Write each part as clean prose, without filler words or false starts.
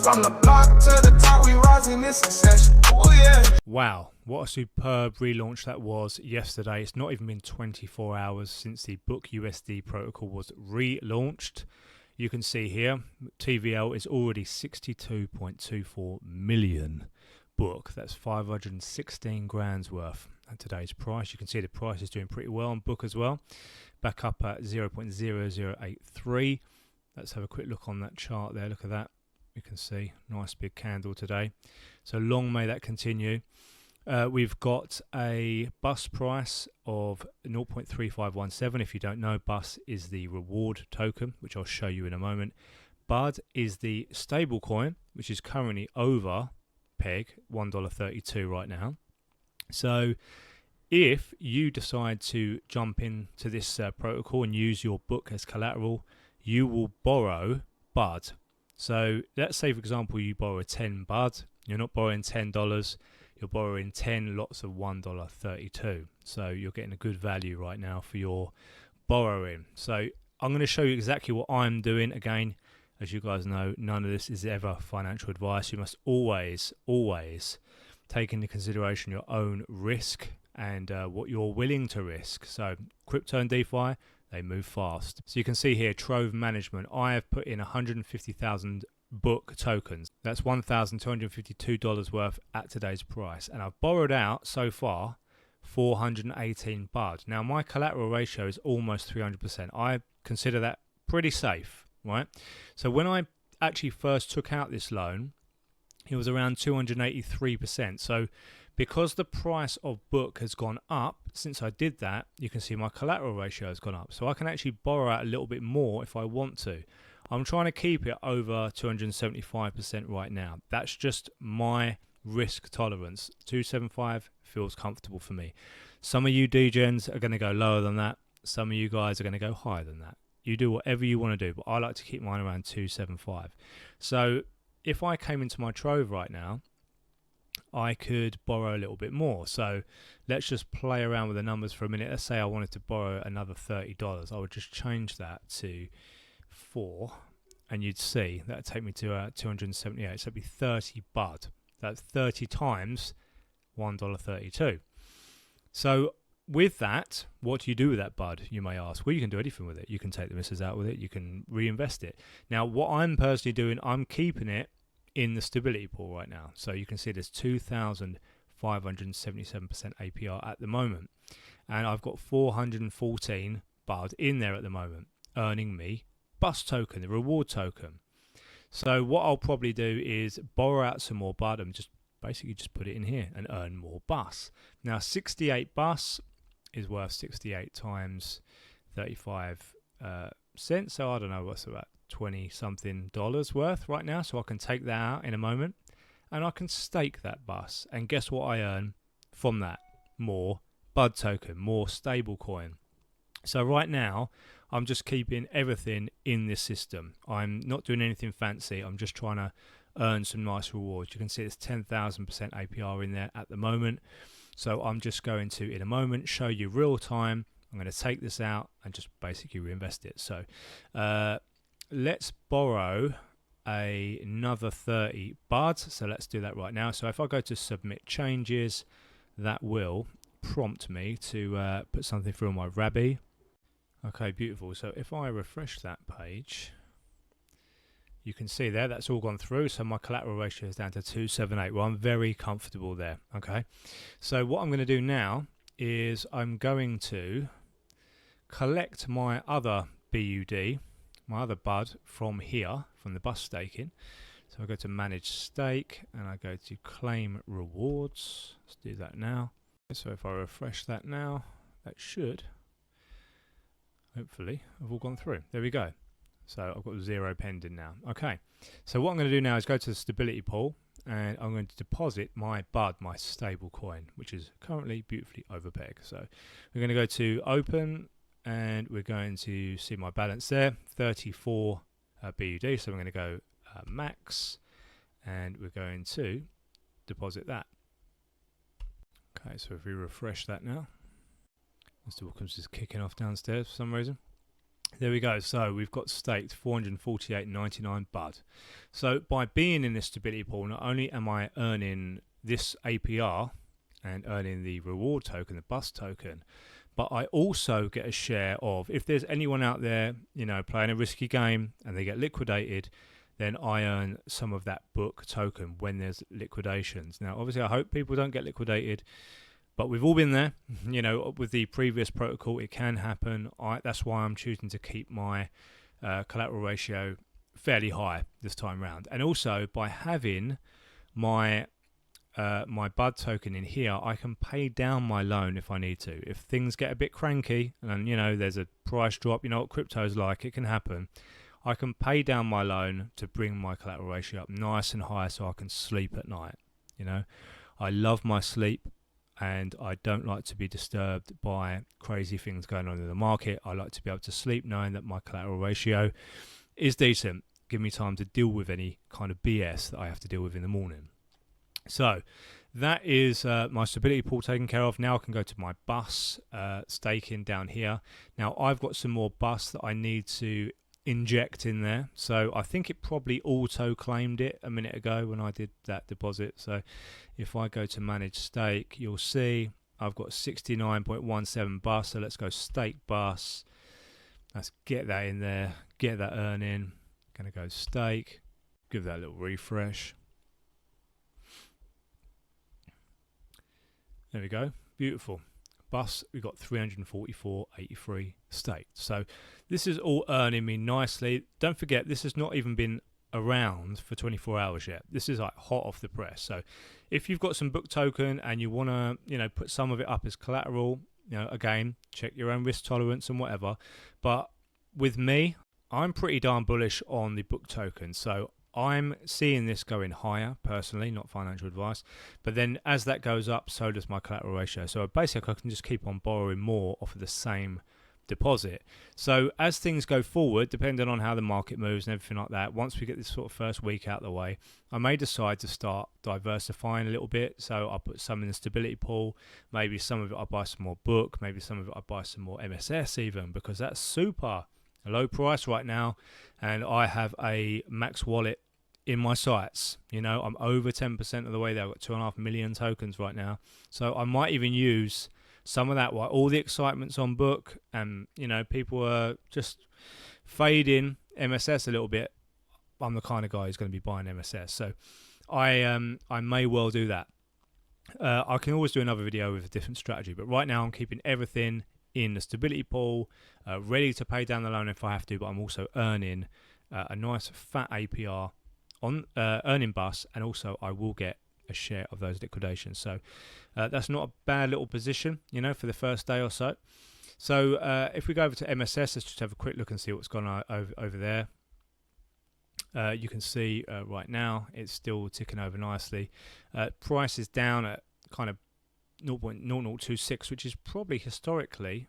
From the block to the top, we rising in succession. Oh yeah. Wow, what a superb relaunch that was yesterday. It's not even been 24 hours since the Bookusd protocol was relaunched. You can see here, TVL is already 62.24 million book. That's 516 grand's worth at today's price. You can see the price is doing pretty well on book as well. Back up at 0.0083. Let's have a quick look on that chart there. Look at that. You can see, nice big candle today. So long may that continue. We've got a bus price of 0.3517. If you don't know, bus is the reward token, which I'll show you in a moment. BUD is the stable coin, which is currently over peg, $1.32 right now. So if you decide to jump into this protocol and use your book as collateral, you will borrow BUD. So let's say, for example, you borrow 10 BUD. You're not borrowing $10. You're borrowing 10 lots of $1.32. So you're getting a good value right now for your borrowing. So I'm going to show you exactly what I'm doing. Again, as you guys know, none of this is ever financial advice. You must always take into consideration your own risk and what you're willing to risk. So crypto and DeFi, they move fast. So you can see here, Trove management. I have put in 150,000 book tokens. That's $1,252 worth at today's price. And I've borrowed out so far 418 BUD. Now my collateral ratio is almost 300%. I consider that pretty safe, right? So when I actually first took out this loan, it was around 283%. So because the price of book has gone up since I did that, you can see my collateral ratio has gone up. So I can actually borrow out a little bit more if I want to. I'm trying to keep it over 275% right now. That's just my risk tolerance. 275 feels comfortable for me. Some of you degens are going to go lower than that. Some of you guys are going to go higher than that. You do whatever you want to do, but I like to keep mine around 275. So if I came into my Trove right now, I could borrow a little bit more. So let's just play around with the numbers for a minute. Let's say I wanted to borrow another $30. I would just change that to 4, and you'd see that would take me to 278. So it'd be 30 BUD. That's 30 times $1.32. So with that, what do you do with that BUD, you may ask? Well, you can do anything with it. You can take the misses out with it. You can reinvest it. Now, what I'm personally doing, I'm keeping it in the stability pool right now. So you can see there's 2,577% APR at the moment. And I've got 414 BUD in there at the moment, earning me bus token, the reward token. So what I'll probably do is borrow out some more BUD and just basically just put it in here and earn more bus. Now 68 bus is worth 68 times 35 cents. So I don't know, what's about 20 something dollars worth right now. So I can take that out in a moment and I can stake that bus. And guess what I earn from that? More BUD token, more stable coin. So right now, I'm just keeping everything in this system. I'm not doing anything fancy. I'm just trying to earn some nice rewards. You can see it's 10,000% APR in there at the moment. So I'm just going to, in a moment, show you real time. I'm going to take this out and just basically reinvest it. So let's borrow another 30 BUD. So let's do that right now. So if I go to submit changes, that will prompt me to put something through on my Rabbi. Okay, beautiful. So if I refresh that page, you can see there that's all gone through. So my collateral ratio is down to 278. Well, I'm very comfortable there. Okay, so what I'm going to do now is I'm going to collect my other BUD, my other BUD from here, from the bus staking. So I go to manage stake and I go to claim rewards. Let's do that now. So if I refresh that now, that should hopefully have all gone through. There we go. So I've got 0 pending now. Okay, so what I'm going to do now is go to the stability pool and I'm going to deposit my BUD, my stable coin, which is currently beautifully over peg. So we're going to go to open and we're going to see my balance there, 34 BUD. So we're going to go max and we're going to deposit that. Okay, so if we refresh that now, Mr. Bookusd is kicking off downstairs for some reason. There we go. So we've got staked 448.99 BUD. So by being in this stability pool, not only am I earning this APR and earning the reward token, the bus token, but I also get a share of, if there's anyone out there, you know, playing a risky game and they get liquidated, then I earn some of that book token when there's liquidations. Now, obviously, I hope people don't get liquidated, but we've all been there. You know, with the previous protocol, it can happen. That's why I'm choosing to keep my collateral ratio fairly high this time round. And also, by having my my BUD token in here, I can pay down my loan if I need to. If things get a bit cranky and, you know, there's a price drop, you know what crypto's like, it can happen. I can pay down my loan to bring my collateral ratio up nice and high so I can sleep at night. You know, I love my sleep and I don't like to be disturbed by crazy things going on in the market. I like to be able to sleep knowing that my collateral ratio is decent. Give me time to deal with any kind of BS that I have to deal with in the morning. So that is my stability pool taken care of. Now I can go to my bus staking down here. Now I've got some more bus that I need to inject in there. So I think it probably auto claimed it a minute ago when I did that deposit. So if I go to manage stake, you'll see I've got 69.17 bus. So let's go stake bus. Let's get that in there, get that earning. Gonna go stake, give that a little refresh. There we go, beautiful. Bus, we got 344.83 staked. So this is all earning me nicely. Don't forget, this has not even been around for 24 hours yet. This is like hot off the press. So if you've got some book token and you want to, you know, put some of it up as collateral, you know, again, check your own risk tolerance and whatever. But with me, I'm pretty darn bullish on the book token. So I'm seeing this going higher, personally, not financial advice. But then as that goes up, so does my collateral ratio. So basically, I can just keep on borrowing more off of the same deposit. So as things go forward, depending on how the market moves and everything like that, once we get this sort of first week out of the way, I may decide to start diversifying a little bit. So I'll put some in the stability pool. Maybe some of it I'll buy some more book. Maybe some of it I'll buy some more MSS even, because that's super low price right now. And I have a max wallet in my sights. You know, I'm over 10% of the way there. I've got 2.5 million tokens right now. So I might even use some of that while all the excitement's on book and, you know, people are just fading MSS a little bit. I'm the kind of guy who's going to be buying MSS. So I may well do that. I can always do another video with a different strategy, but right now I'm keeping everything in the stability pool, ready to pay down the loan if I have to, but I'm also earning a nice fat APR on earning bus, and also I will get a share of those liquidations. So that's not a bad little position, you know, for the first day or so. So if we go over to MSS, let's just have a quick look and see what's gone on over there. You can see right now it's still ticking over nicely. Price is down at kind of 0.0026, which is probably historically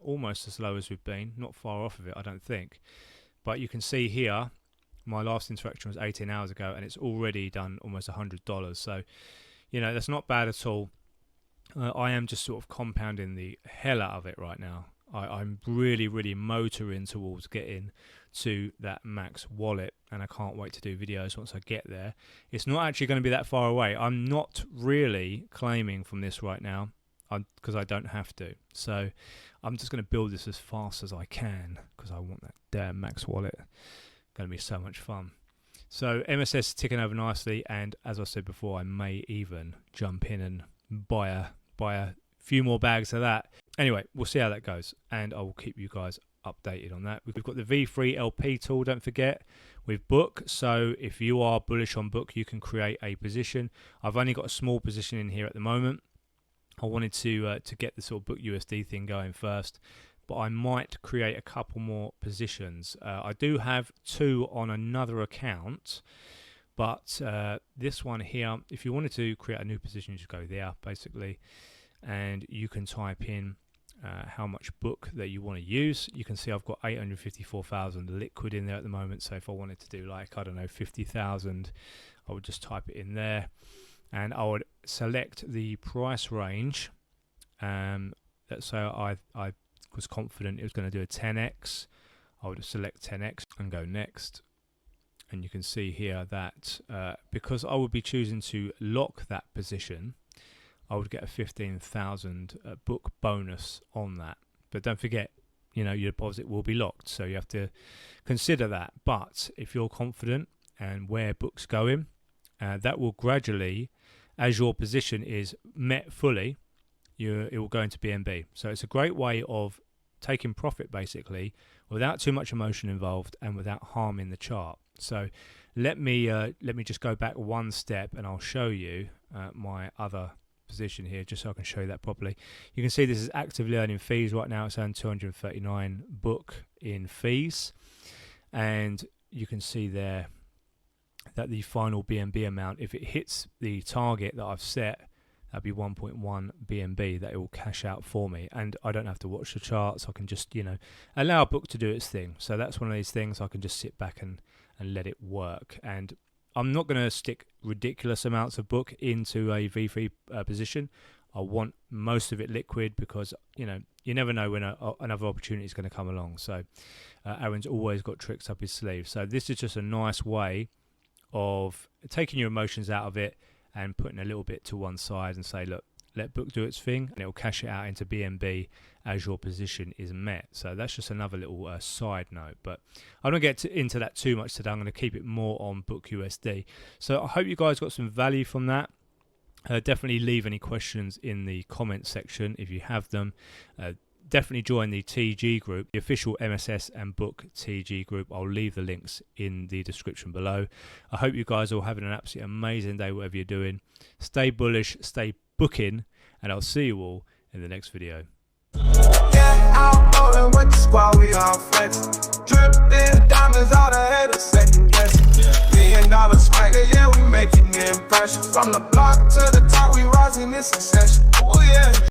almost as low as we've been. Not far off of it, I don't think. But you can see here, my last interaction was 18 hours ago, and it's already done almost $100. So, you know, that's not bad at all. I am just sort of compounding the hell out of it right now. I'm really, really motoring towards getting to that max wallet, and I can't wait to do videos once I get there. It's not actually going to be that far away. I'm not really claiming from this right now because I don't have to. So I'm just going to build this as fast as I can because I want that damn max wallet. Going to be so much fun. So MSS is ticking over nicely, and as I said before, I may even jump in and buy a few more bags of that. Anyway, we'll see how that goes, and I will keep you guys updated on that. We've got the V3 LP tool, don't forget, with Book. So if you are bullish on Book, you can create a position. I've only got a small position in here at the moment. I wanted to get the sort of Book USD thing going first, but I might create a couple more positions. I do have 2 on another account, but this one here, if you wanted to create a new position, you just go there basically, and you can type in how much book that you want to use. You can see I've got 854,000 liquid in there at the moment, so if I wanted to do like, I don't know, 50,000, I would just type it in there, and I would select the price range. Let's say I was confident it was going to do a 10x. I would select 10x and go next. And you can see here that because I would be choosing to lock that position, I would get a 15,000 book bonus on that. But don't forget, you know, your deposit will be locked, so you have to consider that. But if you're confident and where book's going, that will gradually, as your position is met fully, it will go into BNB. So it's a great way of taking profit basically without too much emotion involved and without harming the chart. So let me just go back one step and I'll show you my other position here, just so I can show you that properly. You can see this is actively earning fees right now. It's earned 239 book in fees, and you can see there that the final BNB amount, if it hits the target that I've set, that'd be 1.1 BNB that it will cash out for me, and I don't have to watch the charts. I can just, you know, allow book to do its thing. So that's one of these things I can just sit back and let it work. And I'm not going to stick ridiculous amounts of book into a V3 position. I want most of it liquid because, you know, you never know when another opportunity is going to come along. So Aaron's always got tricks up his sleeve. So this is just a nice way of taking your emotions out of it and putting a little bit to one side and say, look, let book do its thing, and it will cash it out into BNB as your position is met. So that's just another little side note, but I don't get into that too much today. I'm going to keep it more on Bookusd. So I hope you guys got some value from that. Definitely leave any questions in the comment section if you have them. Definitely join the TG group, the official MSS and BOOK TG group. I'll leave the links in the description below. I hope you guys are all having an absolutely amazing day, whatever you're doing. Stay bullish, stay booking, and I'll see you all in the next video. Yeah, out rolling with the squad, we all flex. Dripping diamonds, all the haters second guess. $1 million swagger, yeah, we making the impression. From the block to the top, we rising in succession. Oh yeah.